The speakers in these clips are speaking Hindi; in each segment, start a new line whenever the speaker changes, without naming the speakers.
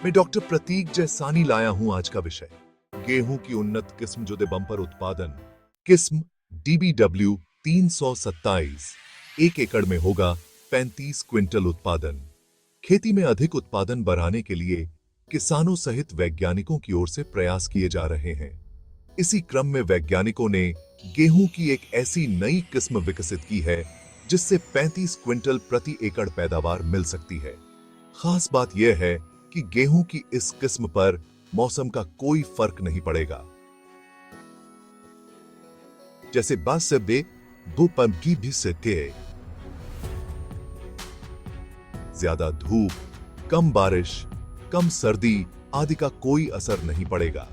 मैं डॉक्टर प्रतीक जैसानी लाया हूं आज का विषय गेहूं की उन्नत किस्म जो दे बंपर उत्पादन। किस्म DBW 327 एक एकड़ में होगा 35 क्विंटल उत्पादन। खेती में अधिक उत्पादन बढ़ाने के लिए किसानों सहित वैज्ञानिकों की ओर से प्रयास किए जा रहे हैं। इसी क्रम में वैज्ञानिकों ने गेहूं की एक ऐसी नई किस्म विकसित की है जिससे 35 क्विंटल प्रति एकड़ पैदावार मिल सकती है। खास बात यह है कि गेहूं की इस किस्म पर मौसम का कोई फर्क नहीं पड़ेगा। जैसे बासबे बुपम्की भी सके, ज्यादा धूप, कम बारिश, कम सर्दी आदि का कोई असर नहीं पड़ेगा।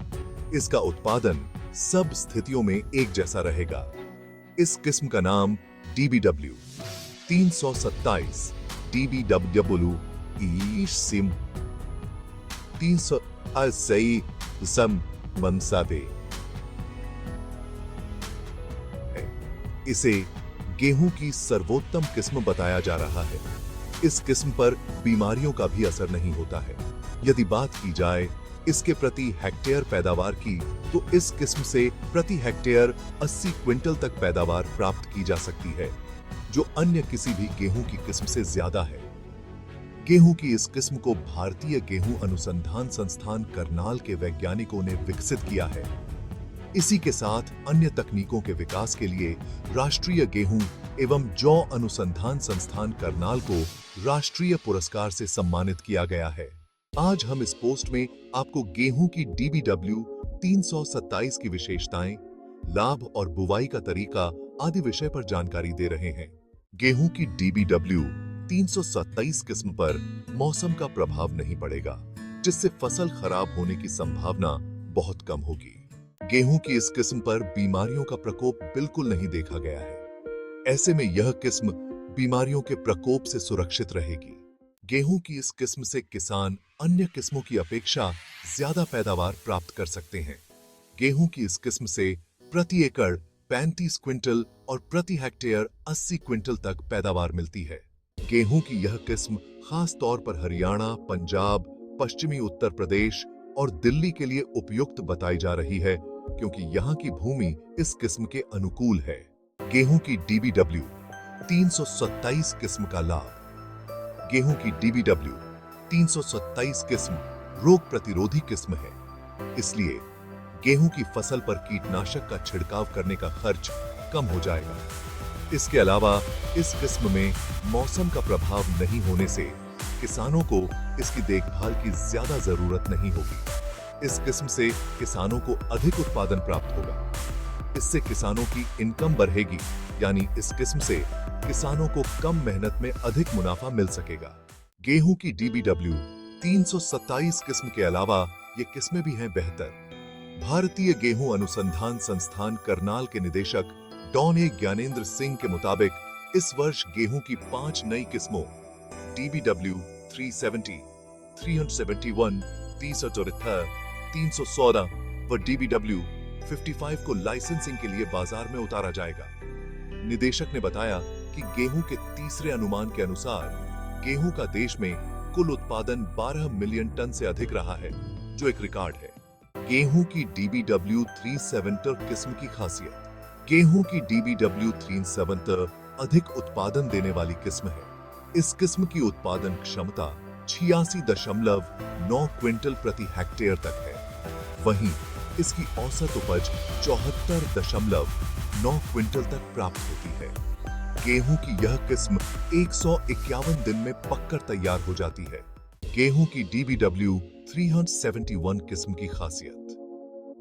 इसका उत्पादन सब स्थितियों में एक जैसा रहेगा। इस किस्म का नाम DBW 327 DBW सिम 300 सम मनसाबे है। इसे गेहूं की सर्वोत्तम किस्म बताया जा रहा है। इस किस्म पर बीमारियों का भी असर नहीं होता है। यदि बात की जाए इसके प्रति हेक्टेयर पैदावार की, तो इस किस्म से प्रति हेक्टेयर 80 क्विंटल तक पैदावार प्राप्त की जा सकती है, जो अन्य किसी भी गेहूं की किस्म से ज्यादा है। गेहूं की इस किस्म को भारतीय गेहूं अनुसंधान संस्थान करनाल के वैज्ञानिकों ने विकसित किया है। इसी के साथ अन्य तकनीकों के विकास के लिए राष्ट्रीय गेहूं एवं जौ अनुसंधान संस्थान करनाल को राष्ट्रीय पुरस्कार से सम्मानित किया गया है। आज हम इस पोस्ट में आपको गेहूं की DBW 327 की विशेषताएं, लाभ और बुवाई का तरीका आदि विषय पर जानकारी दे रहे हैं। गेहूं की DBW 327 किस्म पर मौसम का प्रभाव नहीं पड़ेगा, जिससे फसल खराब होने की संभावना बहुत कम होगी। गेहूं की इस किस्म पर बीमारियों का प्रकोप बिल्कुल नहीं देखा गया है। ऐसे में यह किस्म बीमारियों के प्रकोप से सुरक्षित रहेगी। गेहूं की इस किस्म से किसान अन्य किस्मों की अपेक्षा ज्यादा पैदावार प्राप्त कर सकते हैं। गेहूं की इस किस्म से प्रति एकड़ 35 क्विंटल और प्रति हेक्टेयर 80 क्विंटल तक पैदावार मिलती है। गेहूं की यह किस्म खास तौर पर हरियाणा, पंजाब, पश्चिमी उत्तर प्रदेश और दिल्ली के लिए उपयुक्त बताई जा रही है, क्योंकि यहाँ की भूमि इस किस्म के अनुकूल है। गेहूं की DBW 327 किस्म का लाभ। गेहूं की DBW 327 किस्म रोग प्रतिरोधी किस्म है, इसलिए गेहूं की फसल पर कीटनाशक का छिड़काव करने का खर्च कम हो जाएगा। इसके अलावा इस किस्म में मौसम का प्रभाव नहीं होने से किसानों को इसकी देखभाल की ज्यादा जरूरत नहीं होगी। इस किस्म से किसानों को अधिक उत्पादन प्राप्त होगा। इससे किसानों की इनकम बढ़ेगी, यानी इस किस्म से किसानों को कम मेहनत में अधिक मुनाफा मिल सकेगा। गेहूं की DBW 327 किस्म के अलावा ये किस्में भी हैं बेहतर। भारतीय गेहूं अनुसंधान संस्थान करनाल के निदेशक डॉन ज्ञानेंद्र सिंह के मुताबिक इस वर्ष गेहूं की 5 नई किस्मों DBW 370, 371, 374, 316 व DBW 55 को लाइसेंसिंग के लिए बाजार में उतारा जाएगा। निदेशक ने बताया कि गेहूं के तीसरे अनुमान के अनुसार गेहूं का देश में कुल उत्पादन 12 मिलियन टन से अधिक रहा है, जो एक रिकॉर्ड है। गेहूं की DBW 370 किस्म की खासियत। गेहूं की DBW 370 अधिक उत्पादन देने वाली किस्म है। इस किस्म की उत्पादन क्षमता 86.9 क्विंटल प्रति हेक्टेयर तक है। वहीं इसकी औसत उपज 74.9 क्विंटल तक प्राप्त होती है। गेहूं की यह किस्म 151 दिन में पककर तैयार हो जाती है। गेहूं की DBW 371 किस्म की खासियत।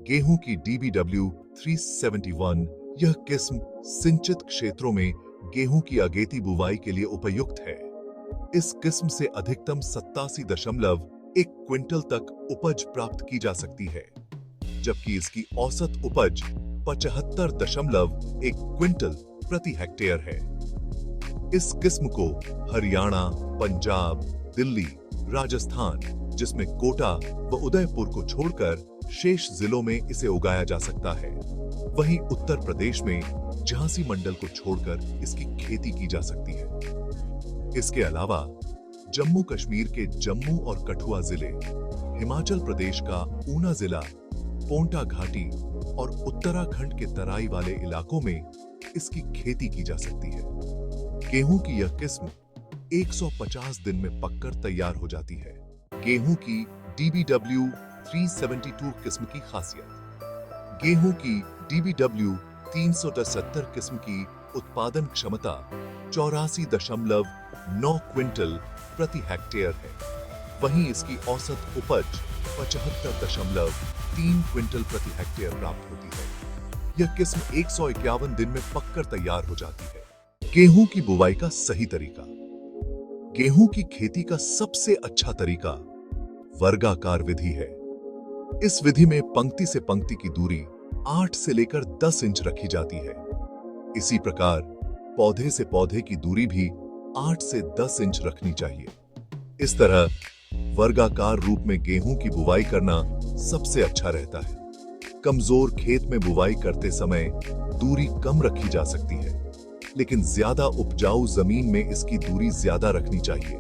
गेहूं की DBW 371 यह किस्म सिंचित क्षेत्रों में गेहूं की अगेती बुवाई के लिए उपयुक्त है। इस किस्म से अधिकतम 87.1 क्विंटल तक उपज प्राप्त की जा सकती है, जबकि इसकी औसत उपज 75.1 क्विंटल प्रति हेक्टेयर है। इस किस्म को हरियाणा, पंजाब, दिल्ली, राजस्थान, जिसमें कोटा व उदयपुर को छोड़कर शेष जिलों में इसे उगाया जा सकता है। वहीं उत्तर प्रदेश में झांसी मंडल को छोड़कर इसकी खेती की जा सकती है। इसके अलावा जम्मू कश्मीर के जम्मू और कठुआ जिले, हिमाचल प्रदेश का ऊना जिला, पोंटा घाटी और उत्तराखंड के तराई वाले इलाकों में इसकी खेती की जा सकती है। गेहूं की यह किस्म 150 दिन में पककर तैयार हो जाती है। गेहूं की DBW 372 किस्म की खासियत। गेहूं की DBW 370 किस्म की उत्पादन क्षमता 84.9 क्विंटल प्रति हेक्टेयर है। वहीं इसकी औसत उपज 75.3 क्विंटल प्रति हेक्टेयर प्राप्त होती है। यह किस्म 151 दिन में पककर तैयार हो जाती है। गेहूं की बुवाई का सही तरीका। गेहूं की खेती का सबसे अच्छा तरीका वर्गाकार विधि है। इस विधि में पंक्ति से पंक्ति की दूरी 8 से लेकर 10 इंच रखी जाती है। इसी प्रकार पौधे से पौधे की दूरी भी 8 से 10 इंच रखनी चाहिए। इस तरह वर्गाकार रूप में गेहूं की बुवाई करना सबसे अच्छा रहता है। कमजोर खेत में बुवाई करते समय दूरी कम रखी जा सकती है, लेकिन ज्यादा उपजाऊ जमीन में इसकी दूरी ज्यादा रखनी चाहिए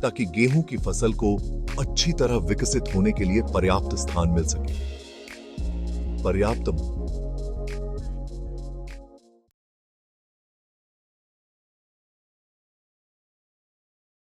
ताकि गेहूं की फसल को अच्छी तरह विकसित होने के लिए पर्याप्त स्थान मिल सके। पर्याप्त